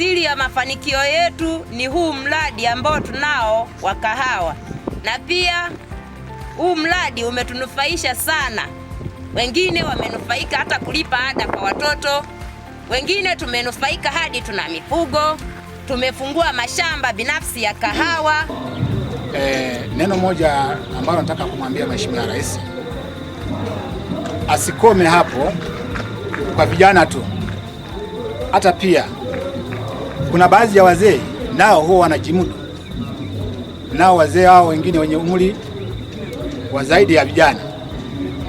siri ya mafanikio yetu ni huu mradi ambao tunao wa kahawa, na pia huu mradi umetunufaisha sana. Wengine wamenufaika hata kulipa ada kwa watoto, wengine tumenufaika hadi tuna mifugo, tumefungua mashamba binafsi ya kahawa. Neno moja ambalo nataka kumwambia Mheshimiwa Rais, asikome hapo kwa vijana tu, hata pia kuna baadhi ya wazee nao huwa wanajimudu, nao wazee hao wengine wenye umri wa zaidi ya vijana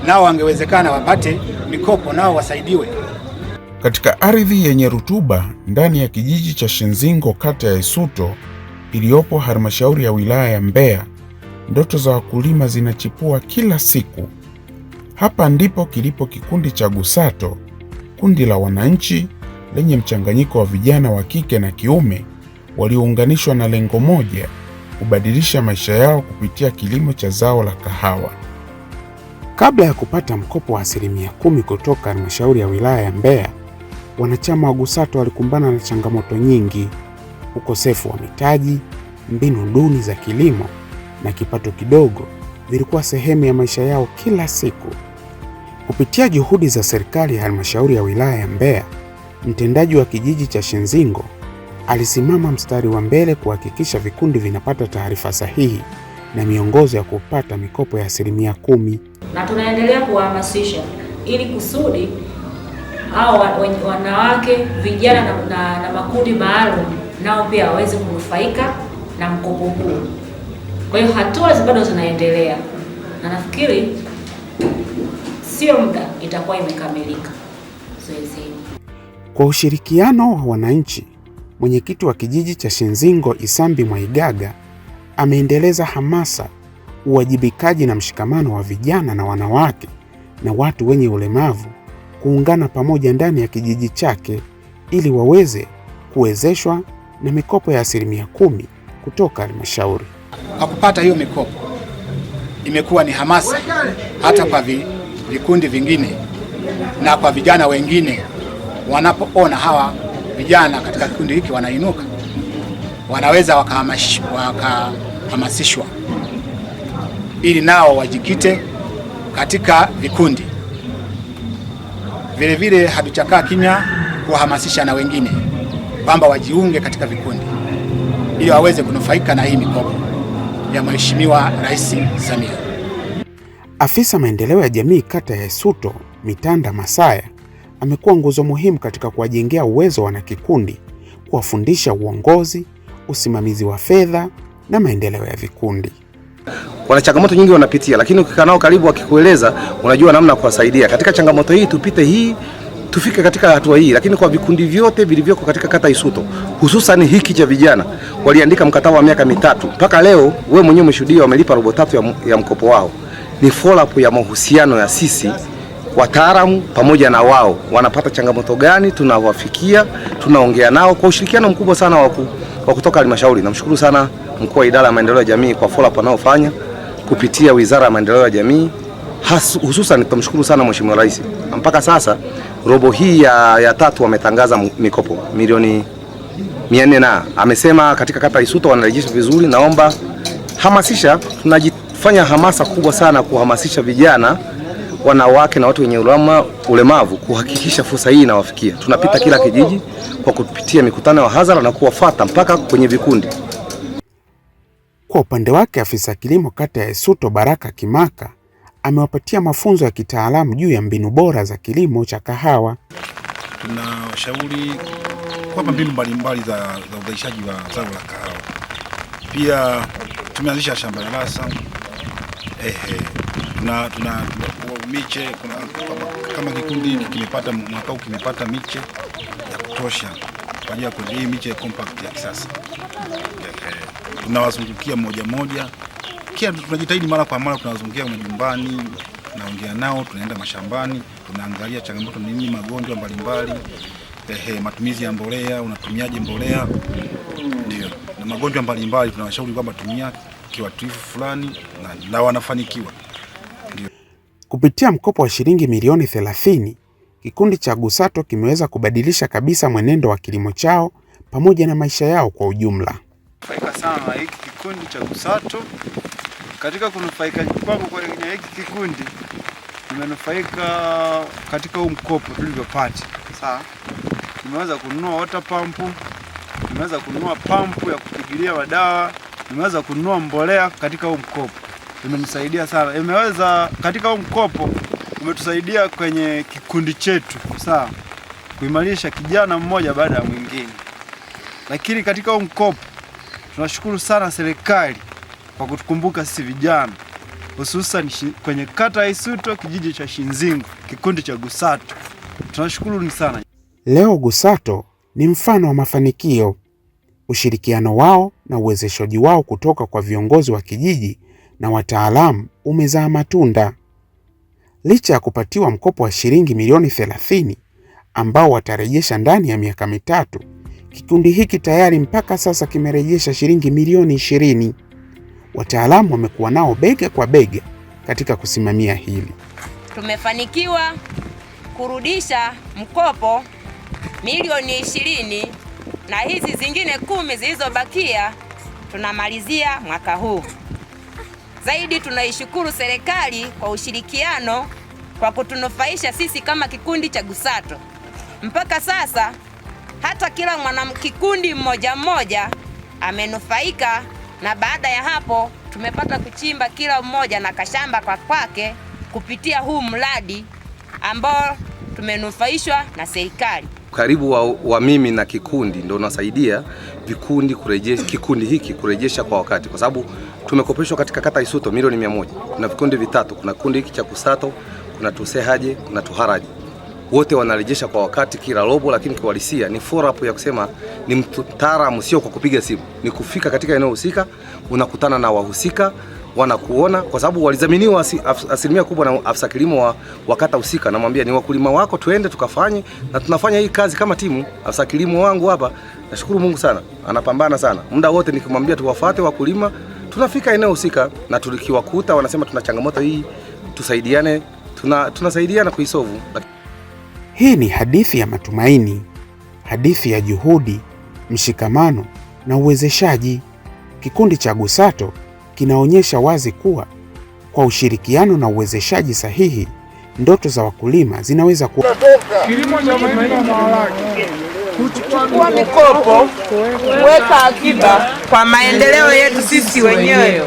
nao wangewezekana wapate mikopo, nao wasaidiwe. Katika ardhi yenye rutuba ndani ya kijiji cha Shinzingo, kata ya Isuto iliyopo halmashauri ya wilaya ya Mbeya, ndoto za wakulima zinachipua kila siku. Hapa ndipo kilipo kikundi cha GUSATO, kundi la wananchi lenye mchanganyiko wa vijana wa kike na kiume waliounganishwa na lengo moja, kubadilisha maisha yao kupitia kilimo cha zao la kahawa. Kabla ya kupata mkopo wa 10% kutoka halmashauri ya wilaya ya Mbeya, wanachama wa GUSATO walikumbana na changamoto nyingi: ukosefu wa mitaji, mbinu duni za kilimo na kipato kidogo vilikuwa sehemu ya maisha yao kila siku. Kupitia juhudi za serikali ya halmashauri ya wilaya ya Mbeya, mtendaji wa kijiji cha Shinzingo alisimama mstari wa mbele kuhakikisha vikundi vinapata taarifa sahihi na miongozo ya kupata mikopo ya 10%. Na tunaendelea kuhamasisha ili kusudi hao wanawake, vijana na makundi maalum nao pia waweze kunufaika na mkopo huu. Kwa hiyo hatua bado zinaendelea na nafikiri sio muda itakuwa imekamilika zoezi hili. Kwa ushirikiano wa wananchi, mwenyekiti wa kijiji cha Shinzingo Isambi Mwaigaga ameendeleza hamasa, uwajibikaji na mshikamano wa vijana na wanawake na watu wenye ulemavu kuungana pamoja ndani ya kijiji chake ili waweze kuwezeshwa na mikopo ya 10% kutoka halmashauri. Kwa kupata hiyo mikopo imekuwa ni hamasa hata kwa vikundi vingine na kwa vijana wengine, wanapoona hawa vijana katika kikundi hiki wanainuka, wanaweza wakahamasishwa ili nao wajikite katika vikundi. Vile vile hatuchakaa kimya kuhamasisha na wengine kwamba wajiunge katika vikundi ili waweze kunufaika na hii mikopo ya Mheshimiwa Rais Samia. Afisa maendeleo ya jamii kata ya Isuto, Mitanda Masaya, amekuwa nguzo muhimu katika kuwajengea uwezo wanakikundi, kuwafundisha uongozi, usimamizi wa fedha na maendeleo ya vikundi. Wana changamoto nyingi wanapitia, lakini ukikaa nao karibu wakikueleza unajua namna kuwasaidia. Katika changamoto hii tupite hii, tufike katika hatua hii, lakini kwa vikundi vyote vilivyoko katika kata Isuto, hususan hiki cha vijana, waliandika mkataba wa miaka 3. Mpaka leo wewe mwenyewe umeshuhudia wamelipa robo 3 ya mkopo wao. Ni follow up ya mahusiano ya sisi wataalamu pamoja na wao. Wanapata changamoto gani, tunawafikia, tunaongea nao kwa ushirikiano mkubwa sana wa kutoka halmashauri. Namshukuru sana mkuu wa idara ya maendeleo ya jamii kwa follow up anaofanya kupitia Wizara ya Maendeleo ya Jamii. Hususan tumshukuru sana Mheshimiwa Rais. Mpaka sasa robo hii ya 3 wametangaza mikopo milioni 400 na amesema katika kata Isuto wanarejesha vizuri. Naomba hamasisha, tunajifanya hamasa kubwa sana kuhamasisha vijana, wanawake na watu wenye ulemavu kuhakikisha fursa hii inawafikia. Tunapita kila kijiji kwa kupitia mikutano ya hadhara na kuwafuata mpaka kwenye vikundi. Kwa upande wake, afisa kilimo kata ya Isuto Baraka Kimaka amewapatia mafunzo ya kitaalamu juu ya mbinu bora za kilimo cha kahawa. Tunashauri kwamba mbinu mbalimbali za uzalishaji wa zao la kahawa. Pia tumeanzisha shamba la rasa. Tuna miche, kama kikundi kimepata mwaka huu kimepata miche ya kutosha kwa ajili ya hii miche compact ya kisasa. Tunawazungukia moja moja. Kia tunajitahidi mara kwa mara, tunawazungukia majumbani, tunaongea nao, tunaenda mashambani, tunaangalia changamoto nini, magonjwa mbalimbali, matumizi ya mbolea, unatumiaje mbolea, ndio, na magonjwa mbalimbali tunawashauri kwamba tumia kiuatilifu fulani na wanafanikiwa. Ndio. Kupitia mkopo wa shilingi milioni 30, kikundi cha GUSATO kimeweza kubadilisha kabisa mwenendo wa kilimo chao pamoja na maisha yao kwa ujumla. Faika sana hiki kikundi cha GUSATO. Katika kunufaika kwangu kwenye hiki kikundi, nimenufaika katika huu mkopo tulivyopata. Sawa, nimeweza kununua water pump, nimeweza kununua pampu ya kupigilia madawa, nimeweza kununua mbolea katika huu mkopo. Imenisaidia sana. Imeweza katika huu mkopo umetusaidia kwenye kikundi chetu, sawa, kuimarisha kijana mmoja baada ya mwingine. Lakini katika huu mkopo tunashukuru sana serikali kwa kutukumbuka sisi vijana, hususan kwenye kata ya Isuto, kijiji cha Shinzingo, kikundi cha GUSATO. Tunashukuru sana. Leo GUSATO ni mfano wa mafanikio. Ushirikiano wao na uwezeshaji wao kutoka kwa viongozi wa kijiji na wataalamu umezaa matunda. Licha ya kupatiwa mkopo wa shilingi milioni 30 ambao watarejesha ndani ya miaka mitatu, kikundi hiki tayari mpaka sasa kimerejesha shilingi milioni 20. Wataalamu wamekuwa nao bega kwa bega katika kusimamia hili. Tumefanikiwa kurudisha mkopo milioni 20 na hizi zingine 10 zilizobakia tunamalizia mwaka huu. Zaidi tunaishukuru serikali kwa ushirikiano kwa kutunufaisha sisi kama kikundi cha GUSATO. Mpaka sasa hata kila mwanakikundi mmoja mmoja amenufaika, na baada ya hapo tumepata kuchimba kila mmoja na kashamba kwa kwake kupitia huu mradi ambao tumenufaishwa na serikali. Karibu wa mimi na kikundi ndio unasaidia vikundi kurejesha kikundi hiki kurejesha kwa wakati, kwa sababu tumekopeshwa katika kata Isuto milioni 100. Kuna vikundi vitatu, kuna kikundi hiki cha GUSATO, kuna Tusehaje, kuna Tuharaje. Wote wanarejesha kwa wakati kila robo, lakini kiuhalisia ni follow up ya kusema ni mtaalamu, sio kwa kupiga simu. Ni kufika katika eneo husika, unakutana na wahusika, wanakuona, kwa sababu walizaminiwa asilimia kubwa na afisa kilimo wa kata husika. Namwambia ni wakulima wako, twende tukafanye, na tunafanya hii kazi kama timu. Afisa kilimo wangu hapa, nashukuru Mungu sana, anapambana sana. Muda wote nikimwambia tuwafuate wakulima, tunafika eneo husika, na tulikiwakuta wanasema tuna changamoto hii, tusaidiane, tunasaidiana kuisolve. Hii ni hadithi ya matumaini, hadithi ya juhudi, mshikamano na uwezeshaji. Kikundi cha GUSATO kinaonyesha wazi kuwa kwa ushirikiano na uwezeshaji sahihi, ndoto za wakulima zinaweza kuwa. Kilimo cha maeneo ya maharage, kuchukua mikopo, kuweka akiba kwa maendeleo yetu sisi wenyewe.